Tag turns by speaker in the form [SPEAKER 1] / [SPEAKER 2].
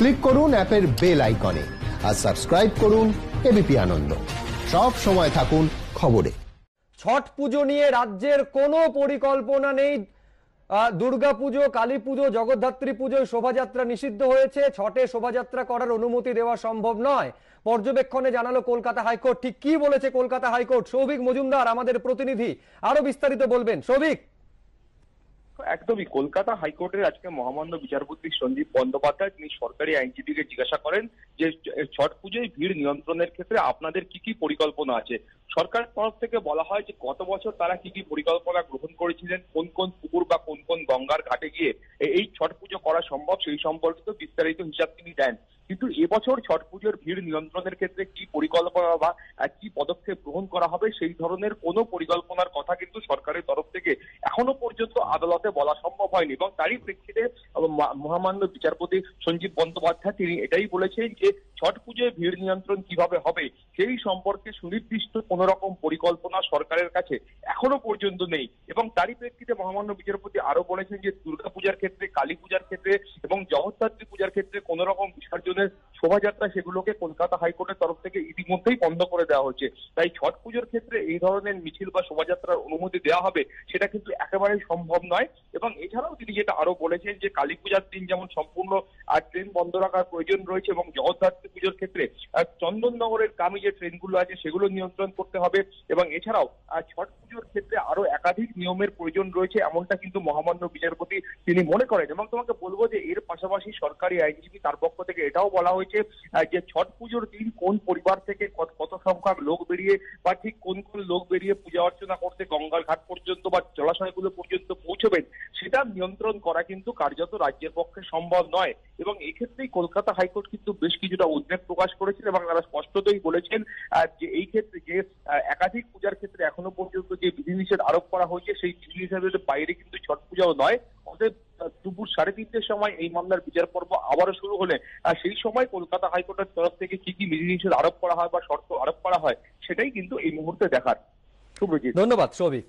[SPEAKER 1] Click করুন অ্যাপের bell আইকনে আর সাবস্ক্রাইব করুন এবিপি আনন্দ। সব সময় থাকুন খবরে।
[SPEAKER 2] ছট পুজো নিয়ে রাজ্যের কোনো পরিকল্পনা নেই। দুর্গাপুজো, কালী পুজো, জগদ্ধাত্রী পুজোয় শোভাযাত্রা নিষিদ্ধ হয়েছে। ছটে শোভাযাত্রা করার অনুমতি দেওয়া সম্ভব নয়, পর্যবেক্ষণে জানালো কলকাতা হাইকোর্ট। ঠিক কি বলেছে কলকাতা হাইকোর্ট? সৌভিক মজুমদার আমাদের প্রতিনিধি আরো বিস্তারিত বলবেন। সৌভিক।
[SPEAKER 3] একদমই, কলকাতা হাইকোর্টের আজকে মহামান্য বিচারপতি সঞ্জীব বন্দ্যোপাধ্যায় তিনি সরকারি আইনজীবীকে জিজ্ঞাসা করেন যে ছট পুজোয় ভিড় নিয়ন্ত্রণের ক্ষেত্রে আপনাদের কি কি পরিকল্পনা আছে। সরকারের তরফ থেকে বলা হয় যে গত বছর তারা কি কি পরিকল্পনা গ্রহণ করেছিলেন, কোন কোন পুকুর বা কোন কোন গঙ্গার ঘাটে গিয়ে এই ছট পুজো করা সম্ভব সেই সম্পর্কিত বিস্তারিত হিসাব তিনি দেন। কিন্তু এবছর ছট পুজোর ভিড় নিয়ন্ত্রণের ক্ষেত্রে কি পরিকল্পনা বা কি পদক্ষেপ গ্রহণ করা হবে সেই ধরনের কোনো পরিকল্পনার কথা কিন্তু সরকারের তরফ থেকে এখনো পর্যন্ত আদালতে বলা সম্ভব হয়নি। এবং তারই প্রেক্ষিতে মহামান্য বিচারপতি সঞ্জীব বন্দ্যোপাধ্যায় তিনি এটাই বলেছেন যে ছট পুজোয় ভিড় নিয়ন্ত্রণ কিভাবে হবে সেই সম্পর্কে সুনির্দিষ্ট কোন রকম পরিকল্পনা সরকারের কাছে এখনো পর্যন্ত নেই। এবং তারই প্রেক্ষিতে মহামান্য বিচারপতি আরো বলেছেন যে দুর্গাপূজার ক্ষেত্রে, কালী পূজার ক্ষেত্রে এবং জগদ্ধাত্রী পূজার ক্ষেত্রে কোন রকম বিসর্জনের শোভাযাত্রা সেগুলোকে কলকাতা হাইকোর্টের তরফ থেকে ইতিমধ্যেই বন্ধ করে দেওয়া হচ্ছে। তাই ছট পুজোর ক্ষেত্রে এই ধরনের মিছিল বা শোভাযাত্রার অনুমতি দেওয়া হবে সেটা কিন্তু একেবারেই সম্ভব নয়। এবং এছাড়াও তিনি যেটা আরো বলেছেন যে কালী পূজার দিন যেমন সম্পূর্ণ ট্রেন বন্ধ রাখার প্রয়োজন রয়েছে এবং জগদ্ধাত্রী পুজোর ক্ষেত্রে চন্দননগরের গামী যে ট্রেনগুলো আছে সেগুলো নিয়ন্ত্রণ করতে হবে। এবং এছাড়াও ছট পুজোর ক্ষেত্রে আরো একাধিক নিয়মের প্রয়োজন রয়েছে এমনটা কিন্তু মহামান্য বিচারপতি তিনি মনে করেন। এবং তোমাকে বলবো যে এর পাশাপাশি সরকারি আইনজীবী তার পক্ষ থেকে এটাও বলা হয়েছে যে ছট পুজোর দিন কোন পরিবার থেকে কত সংখ্যক লোক বেরিয়ে বা ঠিক কোন কোন লোক বেরিয়ে পূজা অর্চনা করতে গঙ্গার ঘাট পর্যন্ত বা জলাশয়গুলো পর্যন্ত পৌঁছবেন সেটা নিয়ন্ত্রণ করা কিন্তু কার্যত রাজ্যের পক্ষে সম্ভব নয়। এবং এই ক্ষেত্রেই কলকাতা হাইকোর্ট কিন্তু বেশ কিছুটা উদ্বেগ প্রকাশ করেছেন এবং তারা স্পষ্টতই বলেছেন যে এই ক্ষেত্রে যে একাধিক পূজার ক্ষেত্রে এখনো পর্যন্ত যে বিধিনিষেধ আরোপ করা হয়েছে সেই বিধিনিষেধের বাইরে কিন্তু ছট পূজাও নয়। অতএব দুপুর 3:30টার সময় এই মামলার বিচার পর্ব আবারও শুরু হলে সেই সময় কলকাতা হাইকোর্টের তরফ থেকে কি কি বিধিনিষেধ আরোপ করা হয় বা শর্ত আরোপ করা হয় সেটাই কিন্তু এই মুহূর্তে দেখার। শুভজিৎ।
[SPEAKER 2] ধন্যবাদ সৌভিক।